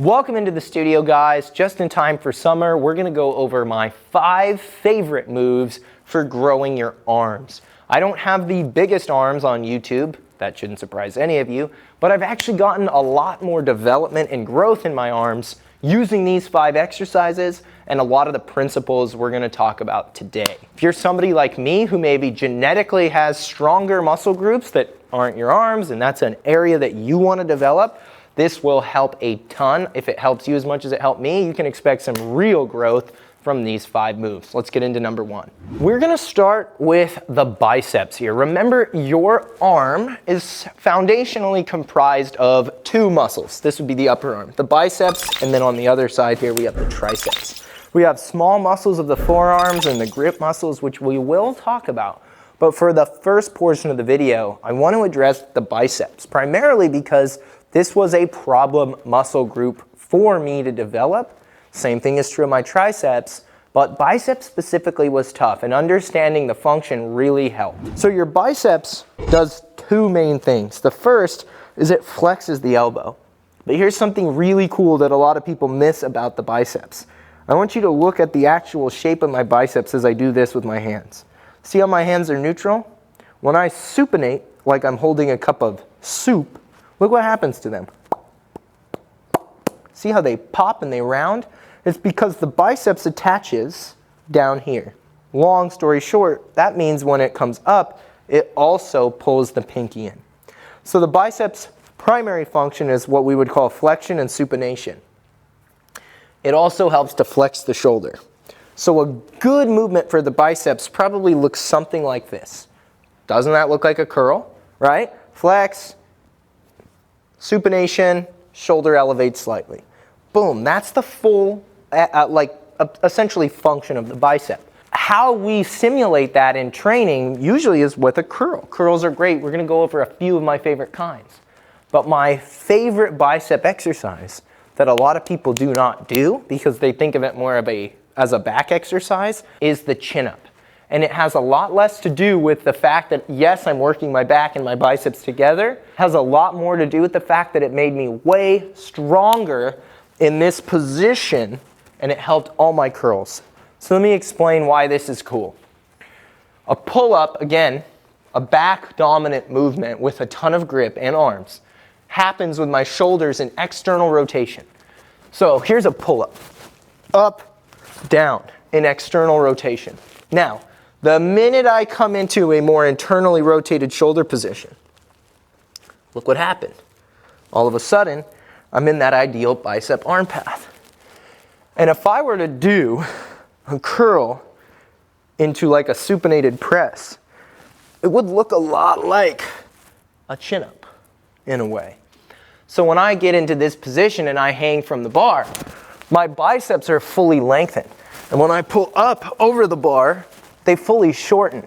Welcome into the studio, guys. Just in time for summer, we're gonna go over my 5 favorite moves for growing your arms. I don't have the biggest arms on YouTube, that shouldn't surprise any of you, but I've actually gotten a lot more development and growth in my arms using these 5 exercises and a lot of the principles we're gonna talk about today. If you're somebody like me who maybe genetically has stronger muscle groups that aren't your arms, and that's an area that you wanna develop, this will help a ton. If it helps you as much as it helped me, you can expect some real growth from these 5 moves. Let's get into number 1. We're gonna start with the biceps here. Remember, your arm is foundationally comprised of 2 muscles. This would be the upper arm, the biceps, and then on the other side here we have the triceps. We have small muscles of the forearms and the grip muscles, which we will talk about. But for the first portion of the video, I want to address the biceps, primarily because this was a problem muscle group for me to develop. Same thing is true of my triceps, but biceps specifically was tough, and understanding the function really helped. So your biceps does 2 main things. The first is it flexes the elbow. But here's something really cool that a lot of people miss about the biceps. I want you to look at the actual shape of my biceps as I do this with my hands. See how my hands are neutral? When I supinate, like I'm holding a cup of soup, look what happens to them. See how they pop and they round? It's because the biceps attaches down here. Long story short, that means when it comes up, it also pulls the pinky in. So the biceps' primary function is what we would call flexion and supination. It also helps to flex the shoulder. So a good movement for the biceps probably looks something like this. Doesn't that look like a curl, right? Flex, supination, shoulder elevates slightly. Boom, that's the full, essentially function of the bicep. How we simulate that in training usually is with a curl. Curls are great. We're gonna go over a few of my favorite kinds. But my favorite bicep exercise that a lot of people do not do because they think of it more of as a back exercise is the chin-up. And it has a lot less to do with the fact that, yes, I'm working my back and my biceps together. It has a lot more to do with the fact that it made me way stronger in this position, and it helped all my curls. So let me explain why this is cool. A pull-up, again, a back-dominant movement with a ton of grip and arms, happens with my shoulders in external rotation. So here's a pull-up. Up, down, in external rotation. Now, the minute I come into a more internally rotated shoulder position, look what happened. All of a sudden, I'm in that ideal bicep arm path. And if I were to do a curl into like a supinated press, it would look a lot like a chin-up in a way. So when I get into this position and I hang from the bar, my biceps are fully lengthened. And when I pull up over the bar, they fully shorten.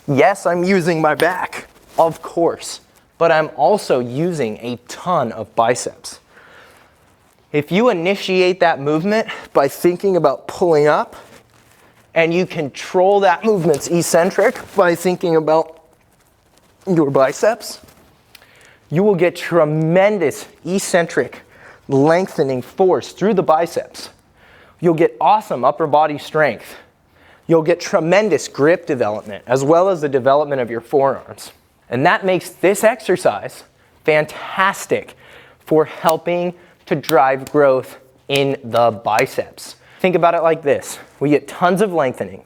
Yes, I'm using my back, of course, but I'm also using a ton of biceps. If you initiate that movement by thinking about pulling up, and you control that movement's eccentric by thinking about your biceps, you will get tremendous eccentric lengthening force through the biceps. You'll get awesome upper body strength. You'll get tremendous grip development, as well as the development of your forearms. And that makes this exercise fantastic for helping to drive growth in the biceps. Think about it like this. We get tons of lengthening.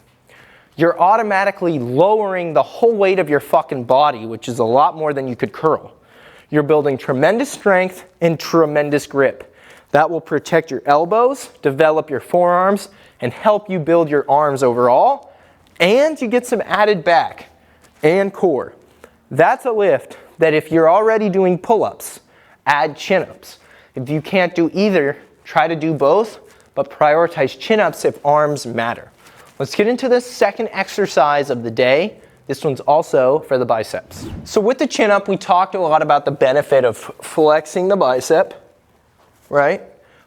You're automatically lowering the whole weight of your fucking body, which is a lot more than you could curl. You're building tremendous strength and tremendous grip. That will protect your elbows, develop your forearms, and help you build your arms overall. And you get some added back and core. That's a lift that if you're already doing pull-ups, add chin-ups. If you can't do either, try to do both, but prioritize chin-ups if arms matter. Let's get into the second exercise of the day. This one's also for the biceps. So with the chin-up, we talked a lot about the benefit of flexing the bicep, right?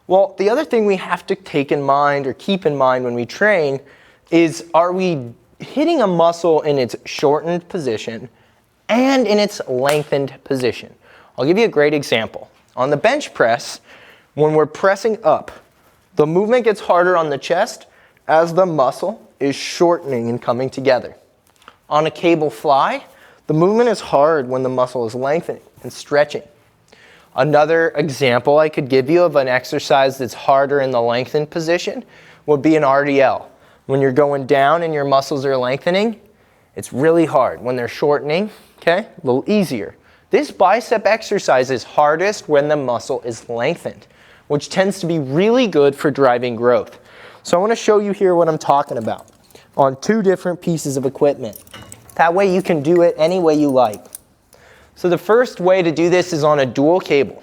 Well, the other thing we have to take in mind or keep in mind when we train is, are we hitting a muscle in its shortened position and in its lengthened position? I'll give you a great example. On the bench press, When we're pressing up, the movement gets harder on the chest as the muscle is shortening and coming together. On a cable fly, the movement is hard when the muscle is lengthening and stretching. Another example I could give you of an exercise that's harder in the lengthened position would be an RDL. When you're going down and your muscles are lengthening, it's really hard. When they're shortening, okay, a little easier. This bicep exercise is hardest when the muscle is lengthened, which tends to be really good for driving growth. So I want to show you here what I'm talking about on 2 different pieces of equipment. That way you can do it any way you like. So the first way to do this is on a dual cable.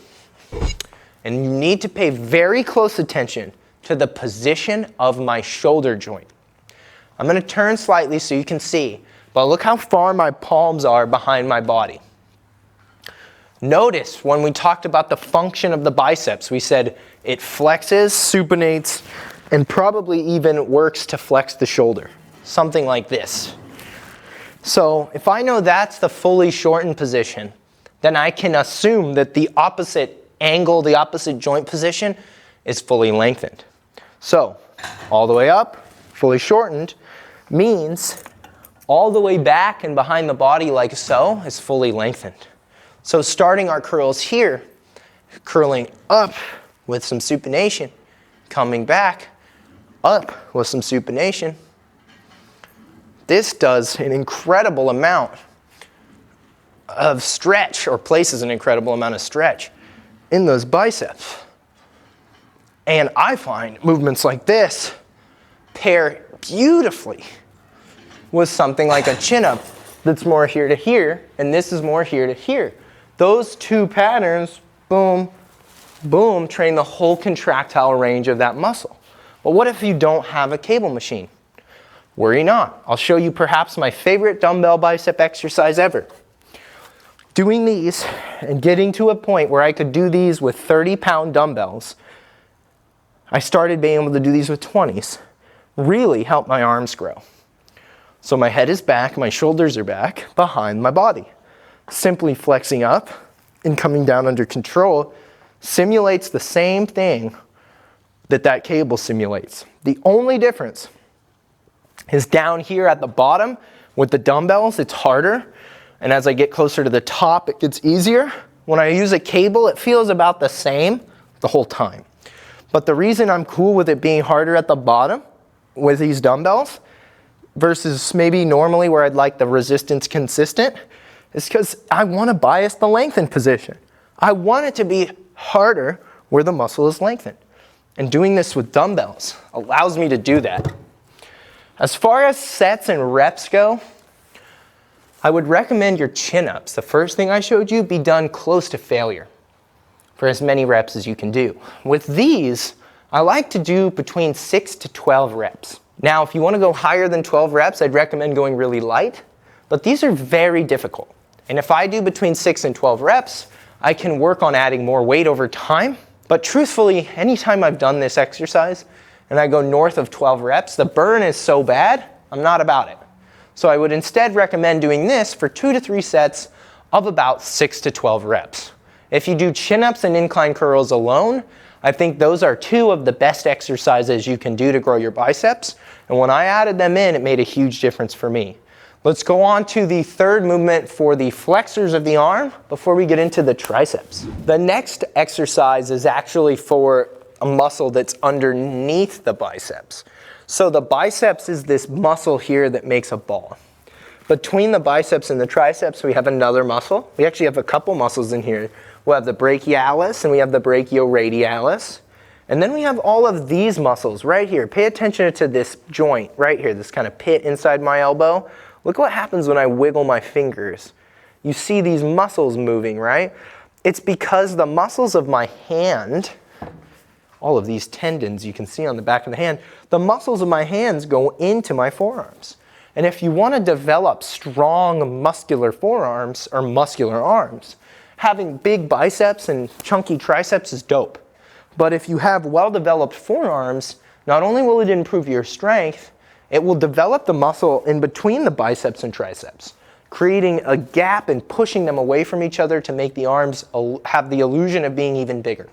And you need to pay very close attention to the position of my shoulder joint. I'm going to turn slightly so you can see, but look how far my palms are behind my body. Notice when we talked about the function of the biceps, we said it flexes, supinates, and probably even works to flex the shoulder. Something like this. So if I know that's the fully shortened position, then I can assume that the opposite angle, the opposite joint position is fully lengthened. So all the way up, fully shortened, means all the way back and behind the body like so is fully lengthened. So starting our curls here, curling up with some supination, coming back, up with some supination. This does an incredible amount of stretch, or places an incredible amount of stretch in those biceps. And I find movements like this pair beautifully with something like a chin-up that's more here to here, and this is more here to here. Those 2 patterns, boom, boom, train the whole contractile range of that muscle. But what if you don't have a cable machine? Worry not. I'll show you perhaps my favorite dumbbell bicep exercise ever. Doing these and getting to a point where I could do these with 30-pound dumbbells, I started being able to do these with 20s, really helped my arms grow. So my head is back, my shoulders are back behind my body. Simply flexing up and coming down under control simulates the same thing that cable simulates. The only difference is down here at the bottom with the dumbbells, it's harder. And as I get closer to the top, it gets easier. When I use a cable, it feels about the same the whole time. But the reason I'm cool with it being harder at the bottom with these dumbbells versus maybe normally where I'd like the resistance consistent is because I want to bias the lengthened position. I want it to be harder where the muscle is lengthened. And doing this with dumbbells allows me to do that. As far as sets and reps go, I would recommend your chin-ups. The first thing I showed you, be done close to failure for as many reps as you can do. With these, I like to do between 6 to 12 reps. Now, if you want to go higher than 12 reps, I'd recommend going really light, but these are very difficult. And if I do between 6 and 12 reps, I can work on adding more weight over time. But truthfully, anytime I've done this exercise and I go north of 12 reps, the burn is so bad, I'm not about it. So I would instead recommend doing this for 2 to 3 sets of about 6 to 12 reps. If you do chin-ups and incline curls alone, I think those are 2 of the best exercises you can do to grow your biceps. And when I added them in, it made a huge difference for me. Let's go on to the third movement for the flexors of the arm before we get into the triceps. The next exercise is actually for a muscle that's underneath the biceps. So the biceps is this muscle here that makes a ball. Between the biceps and the triceps, we have another muscle. We actually have a couple muscles in here. We have the brachialis and we have the brachioradialis. And then we have all of these muscles right here. Pay attention to this joint right here, this kind of pit inside my elbow. Look what happens when I wiggle my fingers. You see these muscles moving, right? It's because the muscles of my hand, all of these tendons you can see on the back of the hand, the muscles of my hands go into my forearms. And if you want to develop strong muscular forearms or muscular arms, having big biceps and chunky triceps is dope. But if you have well-developed forearms, not only will it improve your strength, it will develop the muscle in between the biceps and triceps, creating a gap and pushing them away from each other to make the arms have the illusion of being even bigger.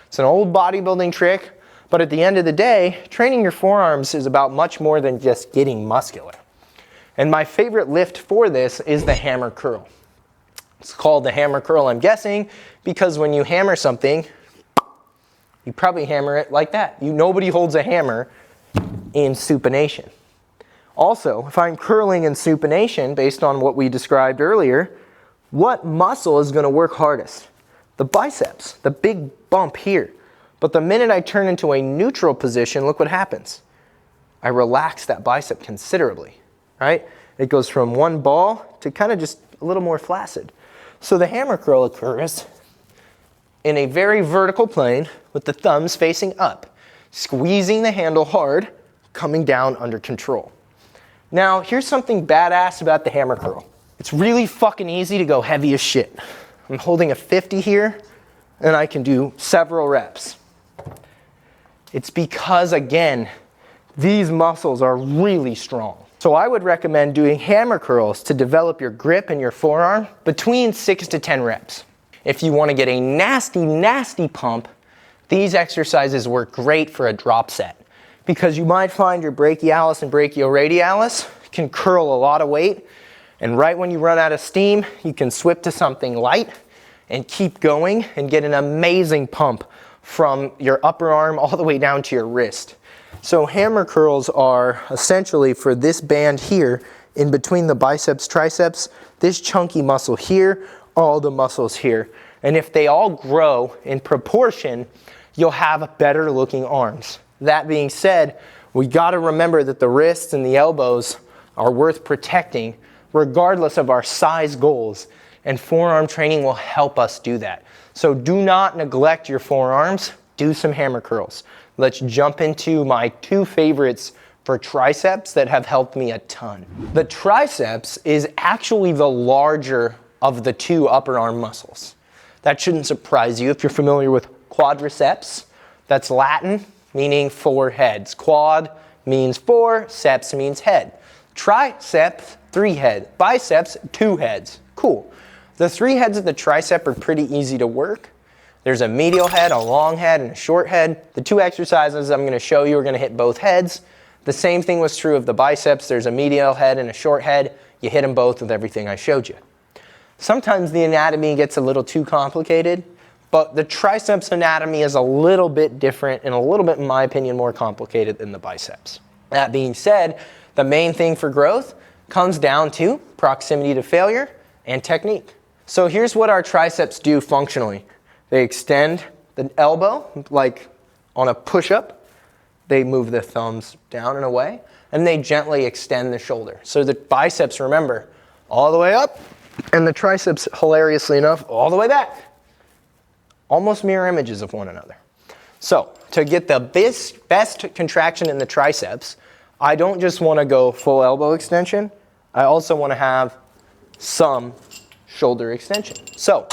It's an old bodybuilding trick, but at the end of the day, training your forearms is about much more than just getting muscular. And my favorite lift for this is the hammer curl. It's called the hammer curl, I'm guessing, because when you hammer something, you probably hammer it like that. Nobody holds a hammer in supination. Also, if I'm curling in supination, based on what we described earlier, what muscle is going to work hardest? The biceps, the big bump here. But the minute I turn into a neutral position, look what happens. I relax that bicep considerably, right? It goes from one ball to kind of just a little more flaccid. So the hammer curl occurs in a very vertical plane with the thumbs facing up, squeezing the handle hard, coming down under control. Now, here's something badass about the hammer curl. It's really fucking easy to go heavy as shit. I'm holding a 50 here, and I can do several reps. It's because, again, these muscles are really strong. So I would recommend doing hammer curls to develop your grip in your forearm between 6 to 10 reps. If you want to get a nasty, nasty pump, these exercises work great for a drop set because you might find your brachialis and brachioradialis can curl a lot of weight, and right when you run out of steam, you can swip to something light and keep going and get an amazing pump from your upper arm all the way down to your wrist. So hammer curls are essentially for this band here in between the biceps, triceps, this chunky muscle here, all the muscles here. And if they all grow in proportion, you'll have better looking arms. That being said, we got to remember that the wrists and the elbows are worth protecting regardless of our size goals. And forearm training will help us do that. So do not neglect your forearms. Do some hammer curls. Let's jump into my two favorites for triceps that have helped me a ton. The triceps is actually the larger of the two upper arm muscles. That shouldn't surprise you if you're familiar with quadriceps. That's Latin, meaning four heads. Quad means four, ceps means head. Triceps, 3 heads. Biceps, 2 heads. Cool. The 3 heads of the tricep are pretty easy to work. There's a medial head, a long head, and a short head. The 2 exercises I'm going to show you are going to hit both heads. The same thing was true of the biceps. There's a medial head and a short head. You hit them both with everything I showed you. Sometimes the anatomy gets a little too complicated, but the triceps anatomy is a little bit different and a little bit, in my opinion, more complicated than the biceps. That being said, the main thing for growth comes down to proximity to failure and technique. So here's what our triceps do functionally. They extend the elbow like on a push-up. They move the thumbs down and away, and they gently extend the shoulder. So the biceps, remember, all the way up, and the triceps, hilariously enough, all the way back. Almost mirror images of one another. So to get the best contraction in the triceps, I don't just want to go full elbow extension. I also want to have some shoulder extension. So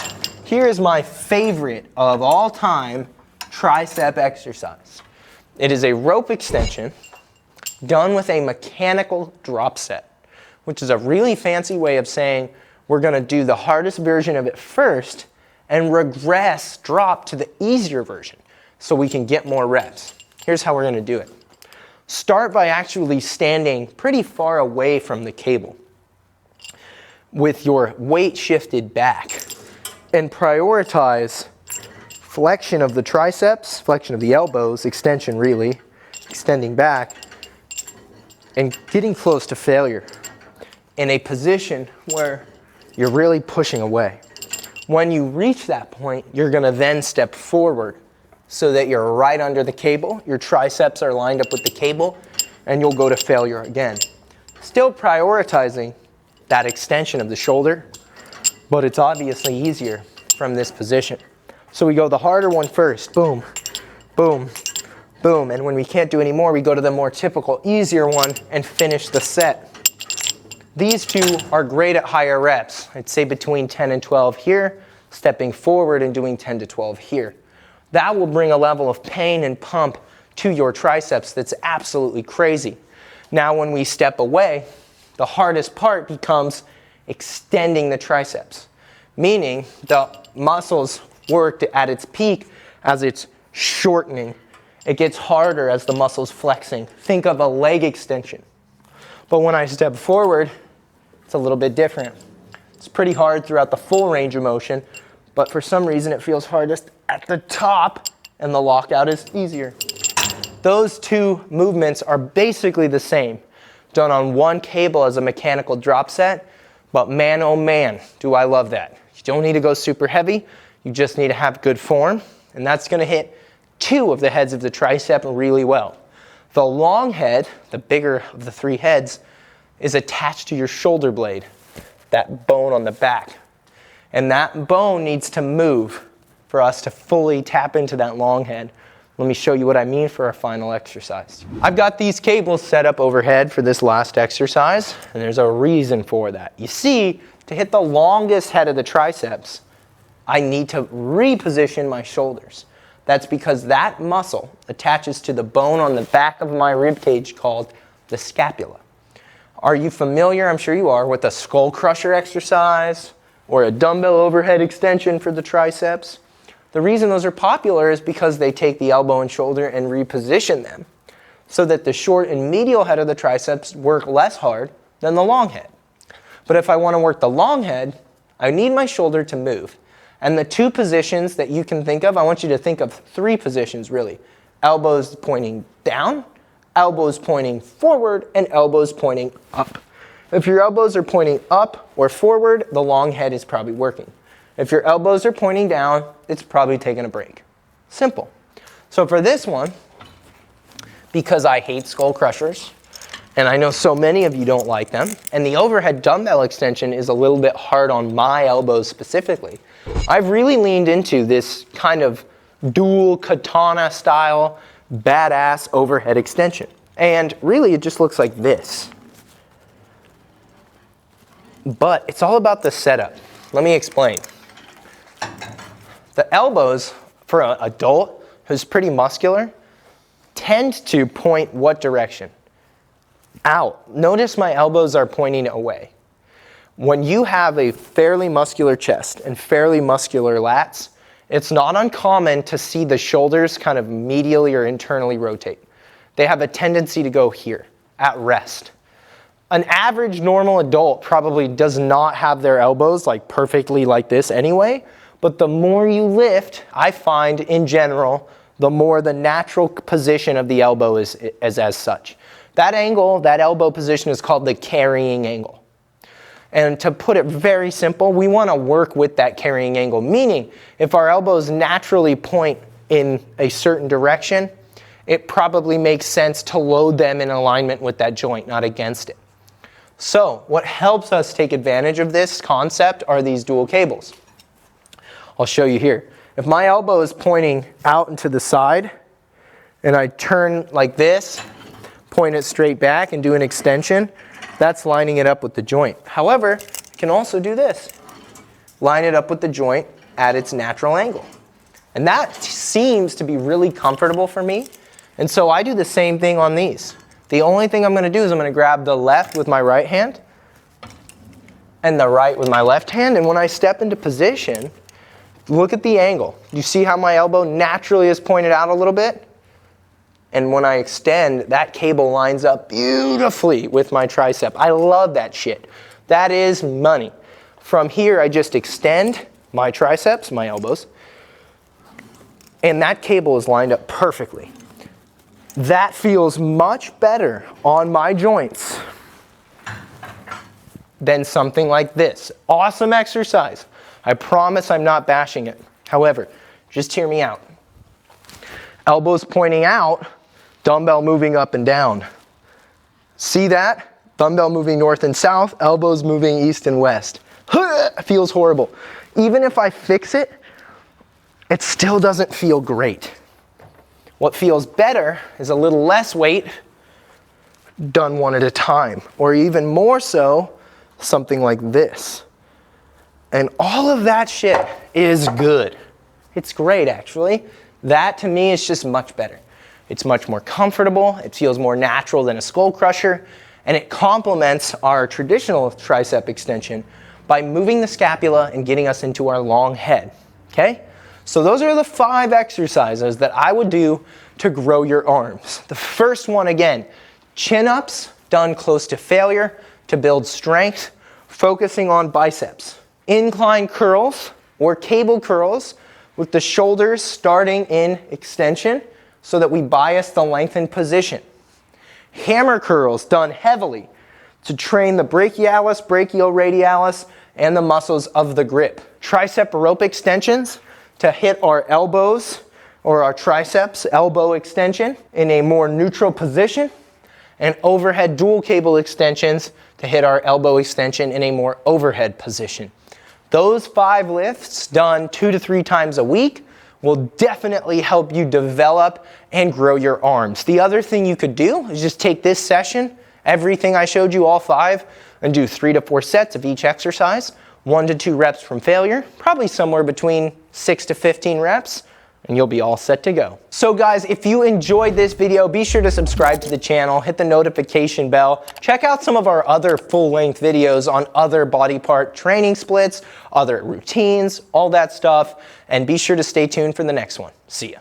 here is my favorite of all time tricep exercise. It is a rope extension done with a mechanical drop set, which is a really fancy way of saying we're going to do the hardest version of it first and regress, drop to the easier version so we can get more reps. Here's how we're going to do it. Start by actually standing pretty far away from the cable with your weight shifted back and prioritize flexion of the triceps, flexion of the elbows, extension really, extending back, and getting close to failure in a position where you're really pushing away. When you reach that point, you're going to then step forward so that you're right under the cable. Your triceps are lined up with the cable, and you'll go to failure again. Still prioritizing that extension of the shoulder, but it's obviously easier from this position. So we go the harder one first. Boom, boom, boom. And when we can't do any more, we go to the more typical, easier one and finish the set. These two are great at higher reps. I'd say between 10 and 12 here, stepping forward and doing 10 to 12 here. That will bring a level of pain and pump to your triceps that's absolutely crazy. Now when we step away, the hardest part becomes extending the triceps, meaning the muscles worked at its peak as it's shortening. It gets harder as the muscle's flexing. Think of a leg extension. But when I step forward, it's a little bit different. It's pretty hard throughout the full range of motion, but for some reason it feels hardest at the top, and the lockout is easier. Those two movements are basically the same, done on one cable as a mechanical drop set, but man, oh man, do I love that. You don't need to go super heavy, you just need to have good form, and that's gonna hit two of the heads of the tricep really well. The long head, the bigger of the three heads, is attached to your shoulder blade, that bone on the back. And that bone needs to move for us to fully tap into that long head. Let me show you what I mean for our final exercise. I've got these cables set up overhead for this last exercise, and there's a reason for that. You see, to hit the longest head of the triceps, I need to reposition my shoulders. That's because that muscle attaches to the bone on the back of my rib cage called the scapula. Are you familiar, I'm sure you are, with a skull crusher exercise or a dumbbell overhead extension for the triceps? The reason those are popular is because they take the elbow and shoulder and reposition them so that the short and medial head of the triceps work less hard than the long head. But if I want to work the long head, I need my shoulder to move. And the two positions that you can think of, I want you to think of three positions really. Elbows pointing down, elbows pointing forward, and elbows pointing up. If your elbows are pointing up or forward, the long head is probably working. If your elbows are pointing down, it's probably taking a break. Simple. So for this one, because I hate skull crushers, and I know so many of you don't like them, and the overhead dumbbell extension is a little bit hard on my elbows specifically, I've really leaned into this kind of dual katana style badass overhead extension. And really it just looks like this. But it's all about the setup. Let me explain. The elbows for an adult who's pretty muscular tend to point what direction? Out. Notice my elbows are pointing away. When you have a fairly muscular chest and fairly muscular lats, it's not uncommon to see the shoulders kind of medially or internally rotate. They have a tendency to go here, at rest. An average normal adult probably does not have their elbows like perfectly like this anyway, but the more you lift, I find in general, the more the natural position of the elbow is as such. That angle, that elbow position is called the carrying angle. And to put it very simple, we want to work with that carrying angle, meaning if our elbows naturally point in a certain direction, it probably makes sense to load them in alignment with that joint, not against it. So what helps us take advantage of this concept are these dual cables. I'll show you here. If my elbow is pointing out and to the side, and I turn like this, point it straight back and do an extension, that's lining it up with the joint. However, I can also do this. Line it up with the joint at its natural angle. And that seems to be really comfortable for me. And so I do the same thing on these. The only thing I'm going to do is I'm going to grab the left with my right hand and the right with my left hand. And when I step into position, look at the angle. You see how my elbow naturally is pointed out a little bit? And when I extend, that cable lines up beautifully with my tricep. I love that shit. That is money. From here, I just extend my triceps, my elbows, and that cable is lined up perfectly. That feels much better on my joints than something like this. Awesome exercise. I promise I'm not bashing it. However, just hear me out. Elbows pointing out, dumbbell moving up and down. See that? Dumbbell moving north and south, elbows moving east and west. Feels horrible. Even if I fix it, it still doesn't feel great. What feels better is a little less weight done one at a time, or even more so, something like this. And all of that shit is good. It's great, actually. That, to me, is just much better. It's much more comfortable, it feels more natural than a skull crusher, and it complements our traditional tricep extension by moving the scapula and getting us into our long head, okay? So those are the 5 exercises that I would do to grow your arms. The first one, again, chin-ups done close to failure to build strength, focusing on biceps. Incline curls or cable curls with the shoulders starting in extension so that we bias the lengthened position. Hammer curls done heavily to train the brachialis, brachioradialis, and the muscles of the grip. Tricep rope extensions to hit our elbows or our triceps elbow extension in a more neutral position, and overhead dual cable extensions to hit our elbow extension in a more overhead position. Those 5 lifts done 2 to 3 times a week will definitely help you develop and grow your arms. The other thing you could do is just take this session, everything I showed you, all 5, and do 3 to 4 sets of each exercise, 1 to 2 reps from failure, probably somewhere between 6 to 15 reps, and you'll be all set to go. So guys, if you enjoyed this video, be sure to subscribe to the channel, hit the notification bell, check out some of our other full-length videos on other body part training splits, other routines, all that stuff, and be sure to stay tuned for the next one. See ya.